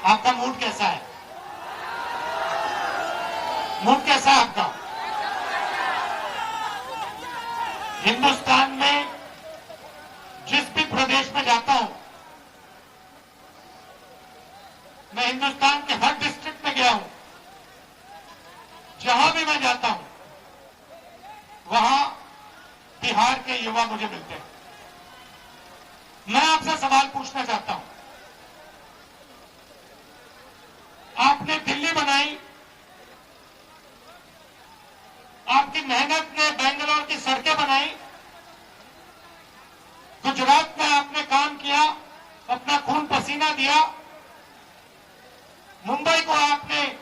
आपका मूड कैसा है? मूड कैसा है आपका? हिंदुस्तान में जिस भी प्रदेश में जाता हूं, मैं हिंदुस्तान के हर डिस्ट्रिक्ट में गया हूं, जहां भी मैं जाता हूं वहां बिहार के युवा मुझे मिलते हैं। मैं आपसे सवाल पूछना चाहता हूं, आपने दिल्ली बनाई, आपकी मेहनत ने बेंगलोर की सड़कें बनाई, गुजरात में आपने काम किया, अपना खून पसीना दिया, मुंबई को आपने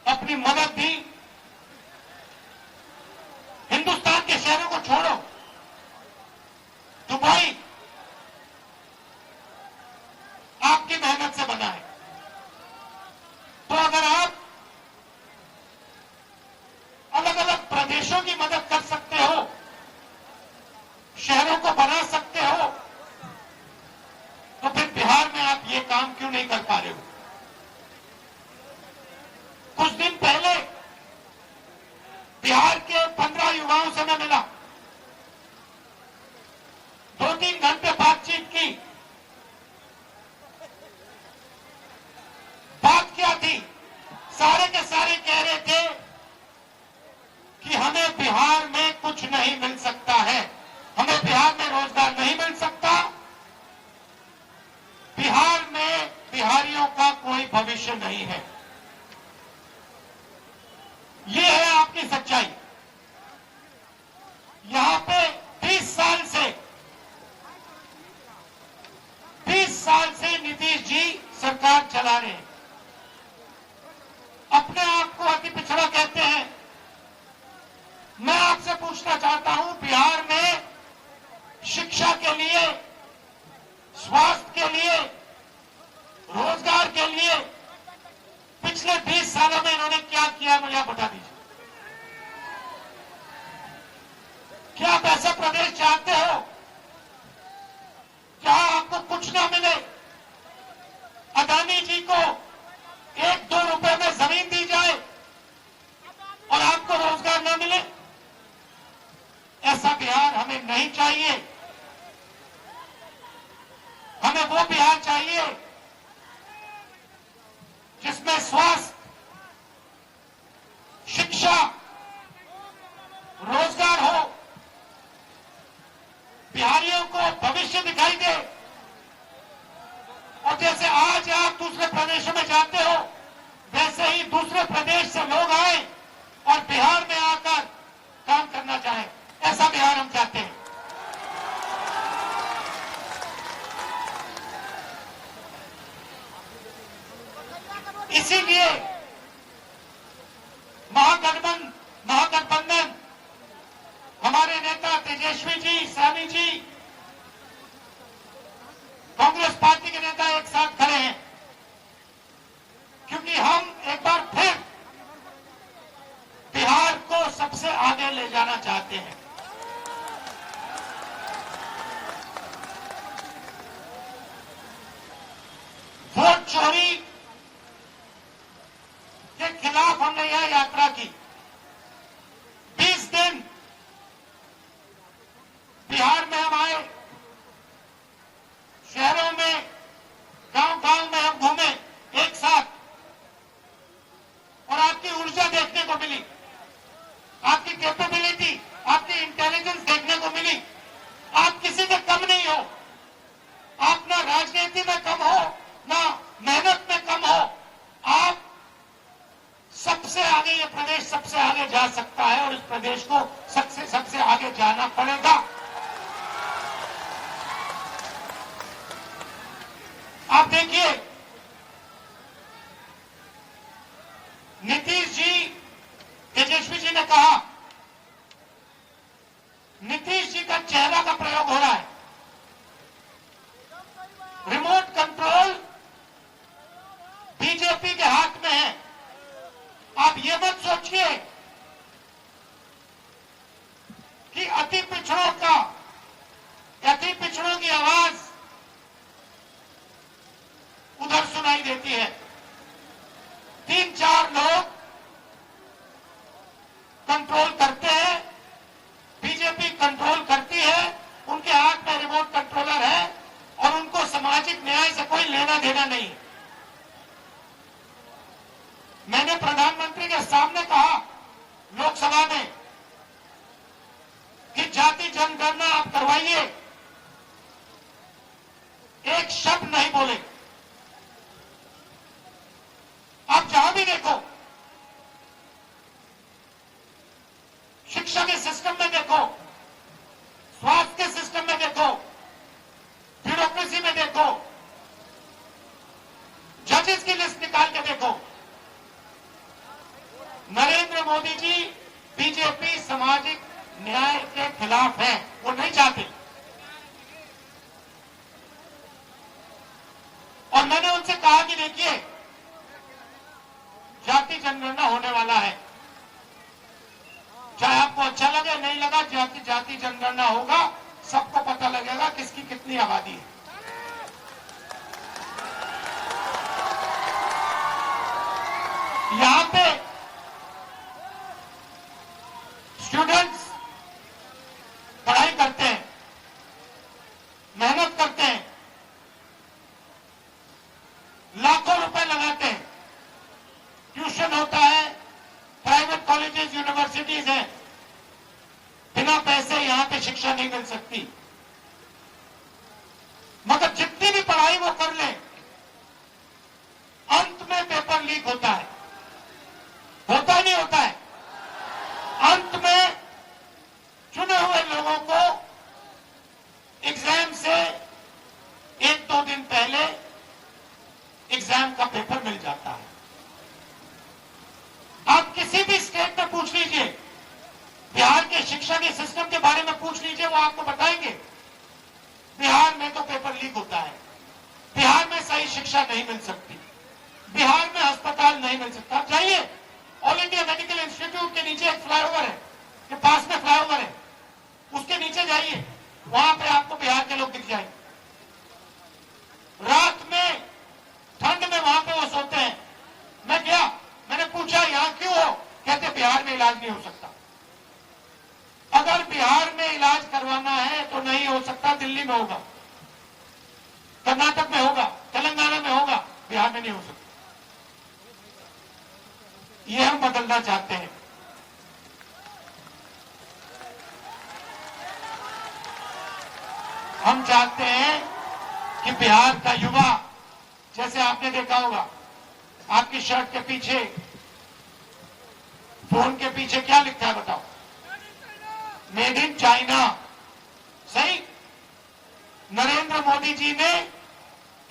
अपनी मदद दी। हिंदुस्तान के शहरों को छोड़ो, दुबई आपकी मेहनत से बना है। तो अगर आप अलग अलग प्रदेशों की मदद कर सकते हो, शहरों को बना सकते हो, तो फिर बिहार में आप ये काम क्यों नहीं कर पा रहे हो? कुछ दिन पहले बिहार के 15 युवाओं से मैं मिला, 2-3 घंटे बातचीत की। बात क्या थी? सारे के सारे कह रहे थे कि हमें बिहार में कुछ नहीं मिल सकता है, हमें बिहार में रोजगार नहीं मिल सकता, बिहार में बिहारियों का कोई भविष्य नहीं है। ये है आपकी सच्चाई। यहां पे 20 साल से नीतीश जी सरकार चला रहे हैं। अपने आप को अति पिछड़ा कहते हैं। मैं आपसे पूछना चाहता हूं, बिहार में शिक्षा के लिए, स्वास्थ्य के लिए, रोजगार के लिए पिछले 20 सालों में इन्होंने क्या किया, मुझे आप बता दीजिए। क्या आप ऐसा प्रदेश चाहते हो जहां आपको कुछ ना मिले, अदानी जी को 1-2 रुपए में जमीन दी जाए और आपको रोजगार न मिले? ऐसा बिहार हमें नहीं चाहिए। हमें वो बिहार चाहिए जिसमें स्वास्थ्य, शिक्षा, रोजगार हो, बिहारियों को भविष्य दिखाई दे। और जैसे आज आप दूसरे प्रदेशों में जाते हो, वैसे ही दूसरे प्रदेश से लोग आए और बिहार में आकर काम करना चाहें। ऐसा बिहार हम चाहते हैं। इसीलिए महागठबंधन, हमारे नेता तेजस्वी जी, सानी जी, कांग्रेस पार्टी के नेता एक साथ खड़े हैं, क्योंकि हम एक बार फिर बिहार को सबसे आगे ले जाना चाहते हैं। वोट चोरी के खिलाफ हमने यह यात्रा की। 20 दिन बिहार में हम आए, शहरों में, गांव-गांव में हम घूमे एक साथ, और आपकी ऊर्जा देखने को मिली, आपकी कैपेबिलिटी, आपकी इंटेलिजेंस देखने को मिली। आप किसी से कम नहीं हो, आप ना राजनीति में कम हो, ना मेहनत में कम हो। आप सबसे आगे, ये प्रदेश सबसे आगे जा सकता है और इस प्रदेश को सबसे आगे जाना पड़ेगा। आप देखिए, नीतीश जी, तेजस्वी जी ने कहा, नीतीश जी का चेहरा का प्रयोग हो रहा है। रिमोट कंट्रोल बीजेपी के हाथ में है। आप ये मत सोचिए कि अति पिछड़ों की आवाज उधर न्याय से कोई लेना देना नहीं। मैंने प्रधानमंत्री के सामने कहा लोकसभा में कि जाति जनगणना आप करवाइए, एक शब्द नहीं बोले। आप जहां भी देखो, शिक्षा के सिस्टम में देखो, स्वास्थ्य के सिस्टम में देखो, ब्यूरोक्रेसी में देखो, जजेस की लिस्ट निकाल के देखो, नरेंद्र मोदी जी बीजेपी सामाजिक न्याय के खिलाफ है, वो नहीं चाहते। और मैंने उनसे कहा कि देखिए, जाति जनगणना होने वाला है, चाहे आपको अच्छा लगे नहीं लगा, जाति जनगणना होगा, सबको पता लगेगा किसकी कितनी आबादी है। यहां पे स्टूडेंट्स पढ़ाई करते हैं, मेहनत करते हैं, लाखों रुपए लगाते हैं, ट्यूशन होता है, प्राइवेट कॉलेजेस यूनिवर्सिटीज हैं, बिना पैसे यहां पे शिक्षा नहीं मिल सकती। मगर जितनी भी पढ़ाई वो कर ले, अंत में पेपर लीक होता है, होता नहीं होता है। अंत में चुने हुए लोगों को एग्जाम से 1-2 दिन पहले एग्जाम का पेपर मिल जाता है। आप किसी भी स्टेट में पूछ लीजिए, बिहार के शिक्षा के सिस्टम के बारे में पूछ लीजिए, वो आपको बताएंगे बिहार में तो पेपर लीक होता है, बिहार में सही शिक्षा नहीं मिल सकती, बिहार में अस्पताल नहीं मिल सकता। आप जाइए, ऑल इंडिया मेडिकल इंस्टीट्यूट के नीचे एक फ्लाईओवर है, के पास में फ्लाईओवर है, उसके नीचे जाइए, वहां पे आपको बिहार के लोग दिख जाएंगे। रात में ठंड में वहां पे वो सोते हैं। मैं गया, मैंने पूछा यहां क्यों हो, कहते बिहार में इलाज नहीं हो सकता। अगर बिहार में इलाज करवाना है तो नहीं हो सकता, दिल्ली में होगा, कर्नाटक में होगा, तेलंगाना में होगा, बिहार में नहीं हो सकता। ये हम बदलना चाहते हैं। हम चाहते हैं कि बिहार का युवा, जैसे आपने देखा होगा आपकी शर्ट के पीछे, फोन के पीछे क्या लिखा है बताओ? Made in China. सही? नरेंद्र मोदी जी ने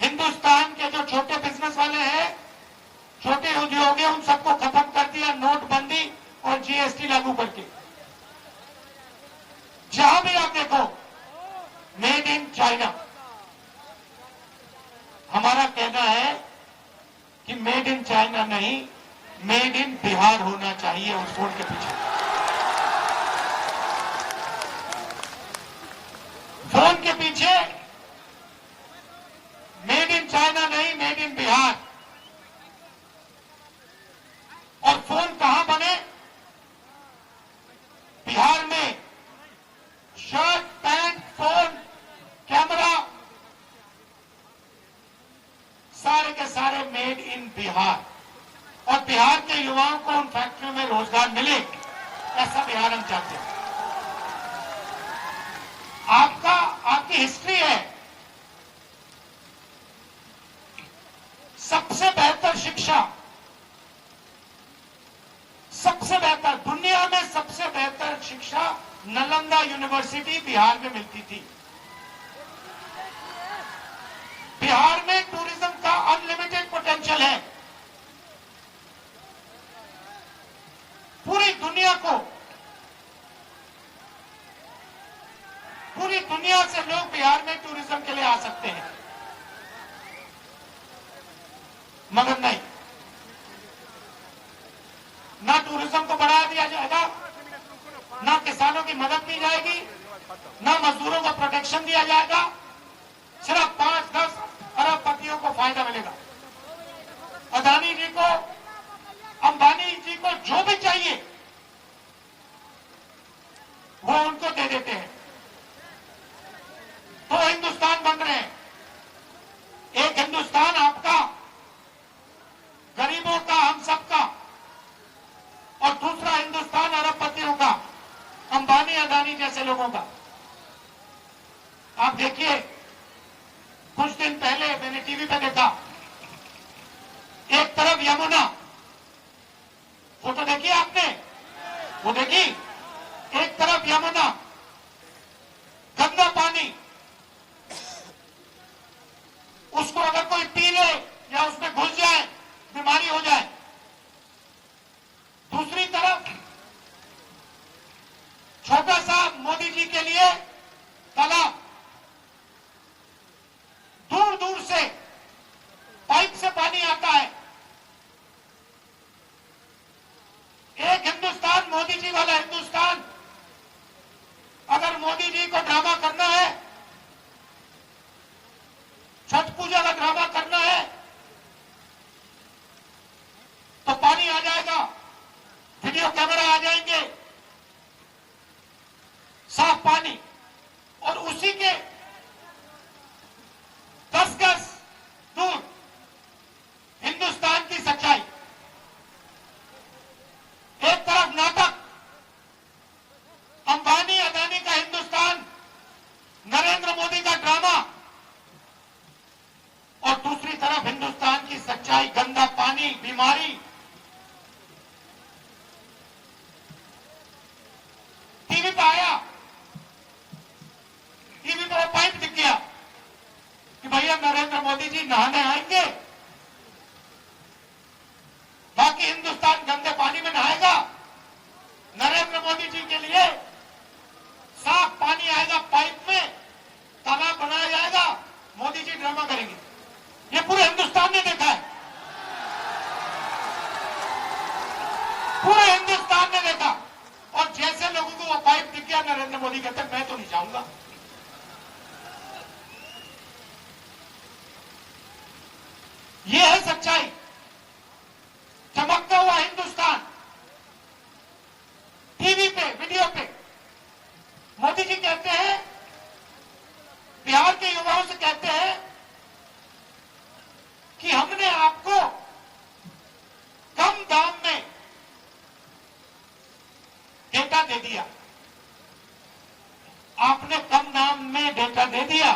हिंदुस्तान के जो छोटे बिजनेस वाले हैं, छोटे उद्योग हैं, उन सबको खत्म कर दिया, नोटबंदी और जीएसटी लागू करके। जहां भी आप देखो मेड इन चाइना। हमारा कहना है कि मेड इन चाइना नहीं, मेड इन बिहार होना चाहिए उस फोन के पीछे। फोन के पीछे मेड इन चाइना नहीं, मेड इन बिहार। और फोन कहां बने? बिहार में। शर्ट, पैंट, फोन, कैमरा, सारे के सारे मेड इन बिहार। और बिहार के युवाओं को उन फैक्ट्रियों में रोजगार मिले, ऐसा बिहार हम चाहते हैं। आपकी हिस्ट्री है, सबसे बेहतर शिक्षा, सबसे बेहतर, दुनिया में सबसे बेहतर शिक्षा नालंदा यूनिवर्सिटी बिहार में मिलती थी। बिहार में टूरिज्म का अनलिमिटेड पोटेंशियल है। पूरी दुनिया से लोग बिहार में टूरिज्म के लिए आ सकते हैं, मगर नहीं, ना टूरिज्म को बढ़ा दिया जाएगा, ना किसानों की मदद की जाएगी, ना मजदूरों को प्रोटेक्शन दिया जाएगा। सिर्फ 5-10 अरबपतियों को फायदा मिलेगा। अदानी जी को, अंबानी जी को जो भी चाहिए वो उनको दे देते हैं। तो हिंदुस्तान बन रहे हैं। एक हिंदुस्तान आपका, गरीबों का, हम सबका, और दूसरा हिंदुस्तान अरबपतियों का, अंबानी अदानी जैसे लोगों का। आप देखिए, कुछ दिन पहले मैंने टीवी पे देखा, एक तरफ यमुना, फोटो देखी आपने, वो देखी, एक तरफ यमुना, गंदा पानी, उसको अगर कोई पी ले या उसमें घुस जाए बीमारी हो जाए। दूसरी तरफ छोटा सा मोदी जी के लिए तालाब, दूर दूर से पाइप से पानी आता है। एक हिंदुस्तान, मोदी जी वाला हिंदुस्तान, अगर मोदी जी को ड्रामा करना है, छठ पूजा का ड्रामा करना है, तो पानी आ जाएगा, वीडियो कैमरा आ जाएंगे, साफ पानी, और उसी के 10 गज दूर हिंदुस्तान की सच्चाई। एक तरफ नाटक, अंबानी अदानी का हिंदुस्तान, नरेंद्र मोदी का ड्रामा, और दूसरी तरफ हिंदुस्तान की सच्चाई, गंदा पानी, बीमारी। टीवी पे आया, टीवी पे वो पाइप दिख गया कि भैया नरेंद्र मोदी जी नहाने आएंगे, बाकी हिंदुस्तान गंदे पानी में नहाएगा। नरेंद्र मोदी जी के लिए साफ पानी आएगा, पाइप में तालाब बनाया जाएगा, मोदी जी ड्रामा करेंगे। ये पूरे हिंदुस्तान ने देखा है, पूरे हिंदुस्तान ने देखा। और जैसे लोगों को वो पाइप दिख गया, नरेंद्र मोदी कहते मैं तो नहीं जाऊंगा। ये है सच्चाई, चमकता हुआ हिंदुस्तान। टीवी पे, वीडियो पे मोदी जी कहते हैं, बिहार के युवाओं से कहते हैं कि हमने आपको कम दाम में डेटा दे दिया। आपने कम दाम में डेटा दे दिया,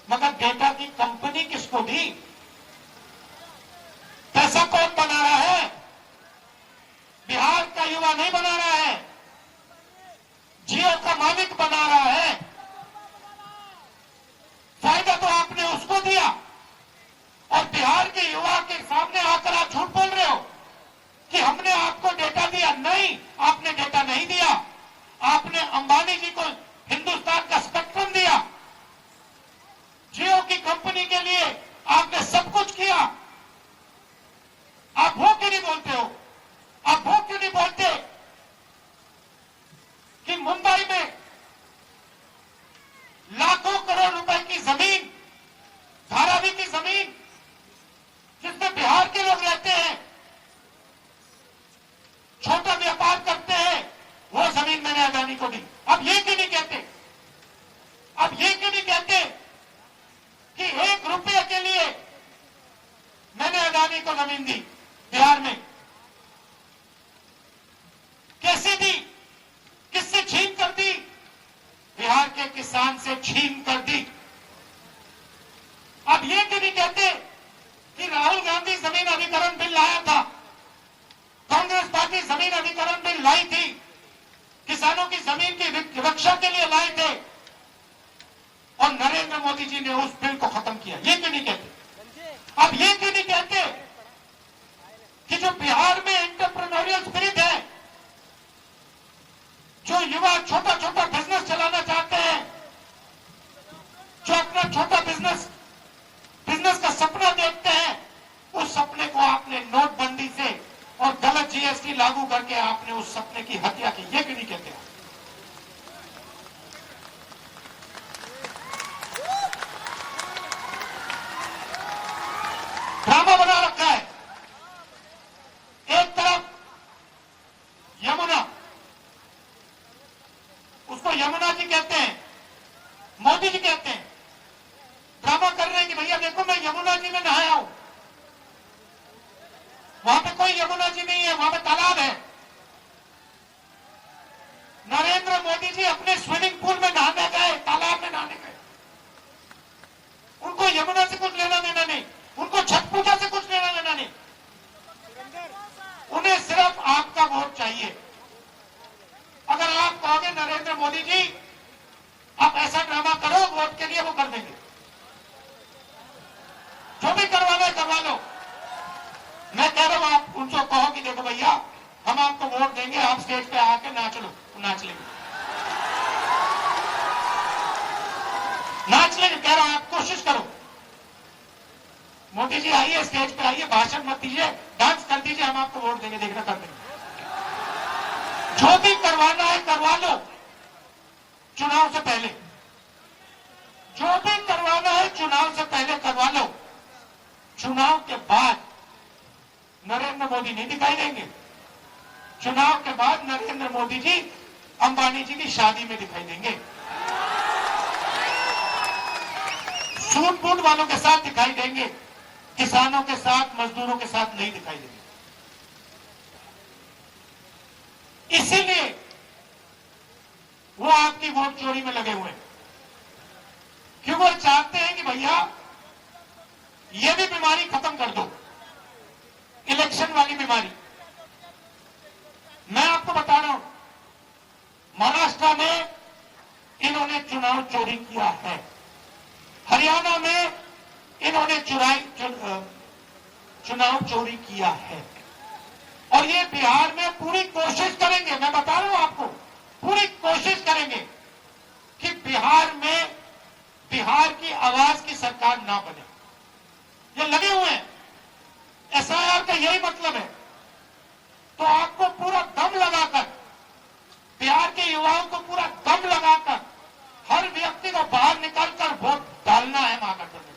मगर डेटा की कंपनी किसको दी? पैसा कौन बना रहा है? बिहार का युवा नहीं बना रहा है, जियो का मालिक बना रहा है। फायदा तो आपने उसको दिया, और बिहार के युवा के सामने आकर आप झूठ बोल रहे हो कि हमने आपको डेटा दिया। नहीं, आपने डेटा नहीं दिया। आपने अंबानी जी को हिंदुस्तान का स्पेक्ट्रम दिया, जियो की कंपनी के लिए आपने सब कुछ किया। आप वो क्यों नहीं बोलते हो? आप वो क्यों नहीं बोलते कि मुंबई में लाखों करोड़ रुपए की जमीन, धारावी की जमीन, जिसमें बिहार के लोग रहते हैं, छोटा व्यापार करते हैं, वो जमीन मैंने अदानी को दी। अब ये क्यों नहीं कहते? अब ये क्यों नहीं कहते कि 1 रुपये के लिए मैंने अदानी को जमीन दी बिहार में? कैसे दी? किससे छीन कर दी? बिहार के किसान से छीन कर दी। अब ये क्यों नहीं कहते कि राहुल गांधी जमीन अधिग्रहण बिल लाया था, कांग्रेस पार्टी जमीन अधिग्रहण बिल लाई थी, किसानों की जमीन की रक्षा के लिए लाए थे, और नरेंद्र मोदी जी ने उस बिल को खत्म किया? ये क्यों नहीं कहते? अब ये क्यों नहीं कहते कि जो बिहार में एंटरप्रेन्योरियल स्पिरिट है, जो युवा छोटा छोटा बिजनेस चलाना चाहते हैं, जो अपना छोटा बिजनेस का सपना देखते हैं, उस सपने को आपने नोटबंदी से और गलत जीएसटी लागू करके आपने उस सपने की हत्या की? ये क्यों नहीं कहते? ड्रामा बना रखा है। एक तरफ यमुना, उसको यमुना जी कहते हैं, मोदी जी कहते हैं, ड्रामा कर रहे हैं कि भैया देखो मैं यमुना जी में नहाया हूं। वहां पे कोई यमुना जी नहीं है, वहां पे तालाब है। नरेंद्र मोदी जी अपने स्विमिंग पूल में नहाने गए, तालाब में नहाने गए। उनको यमुना से कुछ लेना देना नहीं, उनको छठ पूजा से कुछ लेना देना नहीं। उन्हें सिर्फ आपका वोट चाहिए। अगर आप कहोगे नरेंद्र मोदी जी आप ऐसा ड्रामा करो वोट के लिए, वो कर देंगे। जो भी करवाना है करवा लो। मैं कह रहा हूं आप उनको कहो कि देखो भैया हम आपको वोट देंगे, आप स्टेज पे आके नाच लो, नाच लेंगे, नाच लेंगे। कह रहा हूं आप कोशिश करो। मोदी जी आइए, स्टेज पे आइए, भाषण मत दीजिए, डांस कर दीजिए, हम आपको वोट देंगे, देखना कर देंगे। जो भी करवाना है करवा लो चुनाव से पहले। जो भी करवाना है चुनाव से पहले करवा लो। चुनाव के बाद नरेंद्र मोदी नहीं दिखाई देंगे। चुनाव के बाद नरेंद्र मोदी जी अंबानी जी की शादी में दिखाई देंगे, सूट बूट वालों के साथ दिखाई देंगे, किसानों के साथ, मजदूरों के साथ नहीं दिखाई देंगे। इसीलिए वो आपकी वोट चोरी में लगे हुए हैं, क्योंकि वो चाहते हैं कि भैया ये भी बीमारी खत्म कर दो, इलेक्शन वाली बीमारी। मैं आपको बता रहा हूं, महाराष्ट्र में इन्होंने चुनाव चोरी किया है, हरियाणा में इन्होंने चुनाव चोरी किया है, और ये बिहार में पूरी कोशिश करेंगे। मैं बता रहा हूं आपको, पूरी कोशिश करेंगे कि बिहार में बिहार की आवाज की सरकार ना बने। ये लगे हुए हैं, एसआईआर का यही मतलब है। तो आपको पूरा दम लगाकर, बिहार के युवाओं को पूरा दम लगाकर हर व्यक्ति को बाहर निकालकर वोट डालना है महागठबंधन।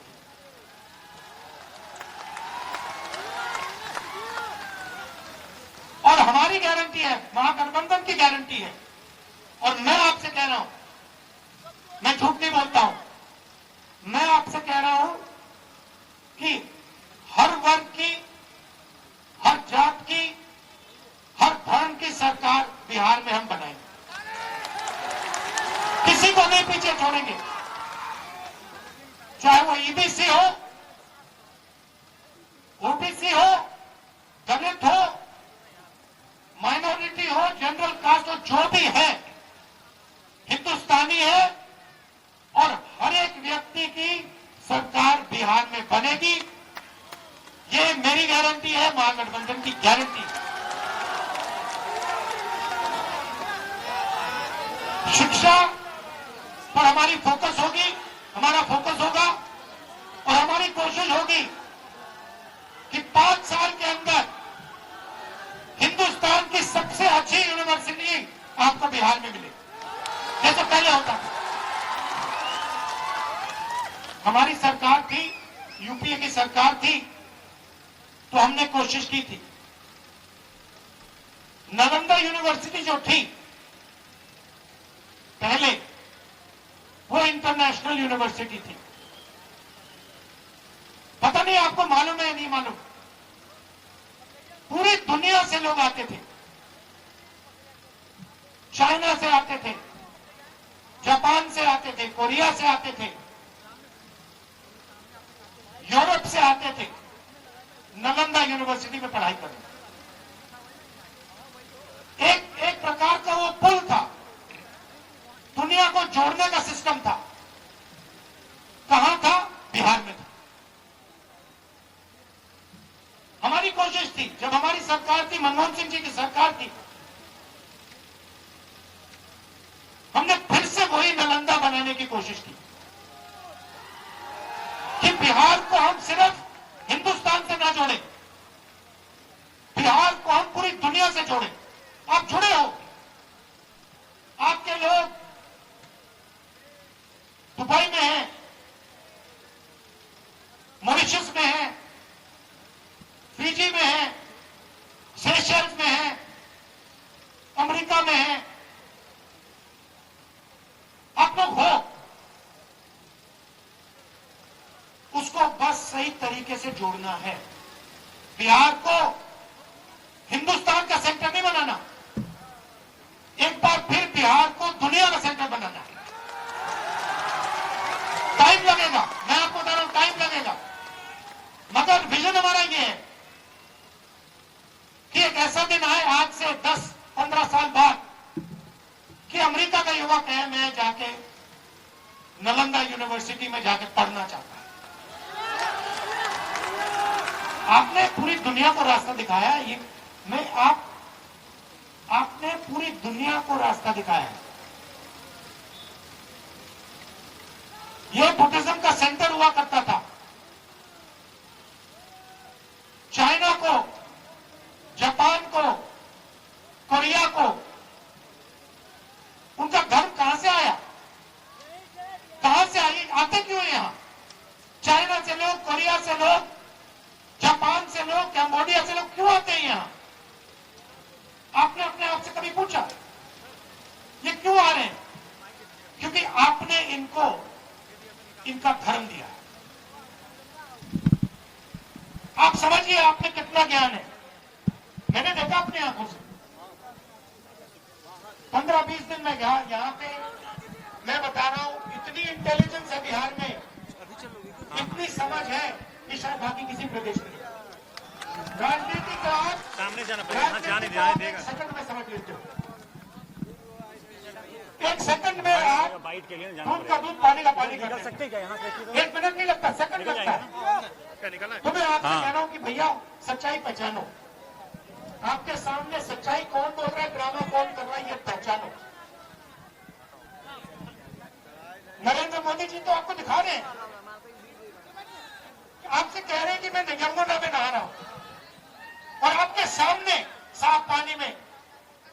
और हमारी गारंटी है, महागठबंधन की गारंटी है। और मैं आपसे कह रहा हूं, मैं झूठ नहीं बोलता हूं, मैं आपसे कह रहा हूं कि हर वर्ग की, हर जात की, हर धर्म की सरकार बिहार में हम बनाएंगे। किसी को नहीं पीछे छोड़ेंगे, चाहे वो ईबीसी हो, ओबीसी हो, दलित हो, माइनॉरिटी हो, जनरल कास्ट हो, जो भी है हिंदुस्तानी है, और हर एक व्यक्ति की सरकार बिहार में बनेगी। ये मेरी गारंटी है, महागठबंधन की गारंटी। शिक्षा पर हमारी फोकस होगी, हमारा फोकस होगा, और हमारी कोशिश होगी कि 5 साल के अंदर हिंदुस्तान की सबसे अच्छी यूनिवर्सिटी आपको बिहार में मिले, जैसे पहले होता था। हमारी सरकार थी, यूपीए की सरकार थी, तो हमने कोशिश की थी। नालंदा यूनिवर्सिटी जो थी पहले, वो इंटरनेशनल यूनिवर्सिटी थी। पता नहीं आपको मालूम है या नहीं मालूम, पूरी दुनिया से लोग आते थे, चाइना से आते थे, जापान से आते थे, कोरिया से आते थे, यूरोप से आते थे नालंदा यूनिवर्सिटी में पढ़ाई करने। एक प्रकार का वो पुल था, दुनिया को जोड़ने का सिस्टम था। कहां था? बिहार में था। हमारी कोशिश थी, जब हमारी सरकार थी, मनमोहन सिंह जी की सरकार थी, हमने फिर से वही नालंदा बनाने की कोशिश की कि बिहार को हम सिर्फ हिंदुस्तान से ना जोड़ें, बिहार को हम पूरी दुनिया से जोड़ें। आप जुड़े हो, आपके लोग दुबई में हैं, मॉरिशस में हैं, फिजी में हैं, सेशल्स में हैं, अमेरिका में हैं। आप लोग हो, उसको बस सही नई तरीके से जोड़ना है। बिहार को हिंदुस्तान का सेंटर नहीं बनाना, एक बार फिर बिहार को दुनिया का सेंटर बनाना है। टाइम लगेगा, मैं आपको बता रहा हूं, टाइम लगेगा, मगर विजन हमारा ये है कि एक ऐसा दिन आए आज से 10-15 साल बाद कि अमेरिका का युवा कहे मैं जाके नालंदा यूनिवर्सिटी में जाके पढ़ना चाहता है। आपने पूरी दुनिया को रास्ता दिखाया, ये आपने पूरी दुनिया को रास्ता दिखाया है। ये बुद्धिज्म का सेंटर हुआ करता था। चाइना को, जापान को, कोरिया को, उनका धर्म कहां से आया, कहां से आई, आते क्यों यहां? चाइना से लोग, कोरिया से लोग, जापान से लोग, कैम्बोडिया से लोग क्यों आते हैं यहां? आपने अपने आप से कभी पूछा ये क्यों आ रहे हैं? क्योंकि आपने इनको इनका धर्म दिया। आप समझिए आपने कितना ज्ञान है। मैंने देखा अपनी आंखों से 15-20 दिन में यहां पे मैं बता रहा हूं, इतनी इंटेलिजेंस है बिहार में, इतनी समझ है कि शायद बाकी किसी प्रदेश में नहीं। राजनीति का आप सामने जाना पड़ेगा, जाने देगा। सेकंड में समझ लेते हो, एक सेकंड में आप बाइट के लिए दूध का दूध, पानी का पानी कर सकते हैं क्या यहाँ से? 1 मिनट नहीं लगता, सेकंड लगता है। तो मैं आपसे कह रहा हूं कि भैया सच्चाई पहचानो, आपके सामने सच्चाई कौन बोल रहा है, ड्रामा कौन कर रहा है, ये पहचानो। नरेंद्र मोदी जी तो आपको दिखा रहे हैं, आपसे कह रहे हैं कि मैं यमुना में नहा रहा हूं, और आपके सामने साफ पानी में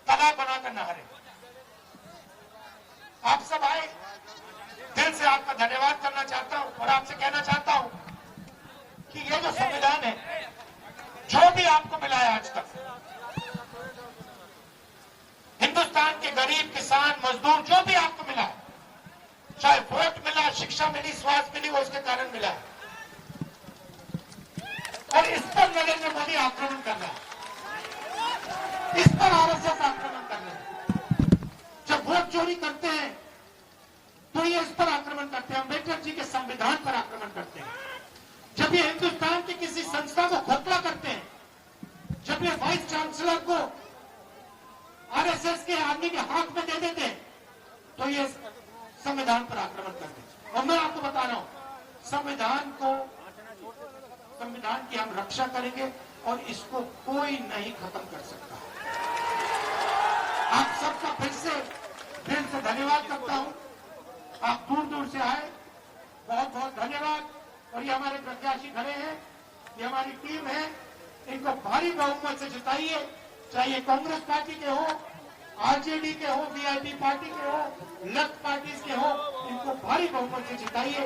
तालाब बनाकर नहा रहे। आप सब आए, दिल से आपका धन्यवाद करना चाहता हूं और आपसे कहना चाहता हूं कि ये जो संविधान है, जो भी आपको मिला है आज तक, हिंदुस्तान के गरीब, किसान, मजदूर, जो भी आपको मिला है, चाहे वोट मिला, शिक्षा मिली, स्वास्थ्य मिली, वो इसके कारण मिला है। और इस पर नरेंद्र मोदी आक्रमण कर रहा है, इस पर आरएसएस आक्रमण कर रहा है। जब वोट चोरी करते हैं तो ये इस पर आक्रमण करते हैं, अम्बेडकर जी के संविधान पर आक्रमण करते हैं। जब ये हिंदुस्तान की किसी संस्था को खोखला करते हैं, जब ये वाइस चांसलर को आरएसएस के आदमी के हाथ में दे देते हैं, तो ये संविधान पर आक्रमण करते हैं। और मैं आपको बता रहा हूं, संविधान की हम रक्षा करेंगे और इसको कोई नहीं खत्म कर सकता। आप सबका फिर से दिल से धन्यवाद करता हूं। आप दूर दूर से आए, बहुत बहुत धन्यवाद। और ये हमारे प्रत्याशी खड़े हैं, ये हमारी टीम है, इनको भारी बहुमत से जिताइए, चाहे ये कांग्रेस पार्टी के हो, आरजेडी के हो, वीआईपी पार्टी के हो, लेफ्ट पार्टीज के हो, इनको भारी बहुमत से जिताइए।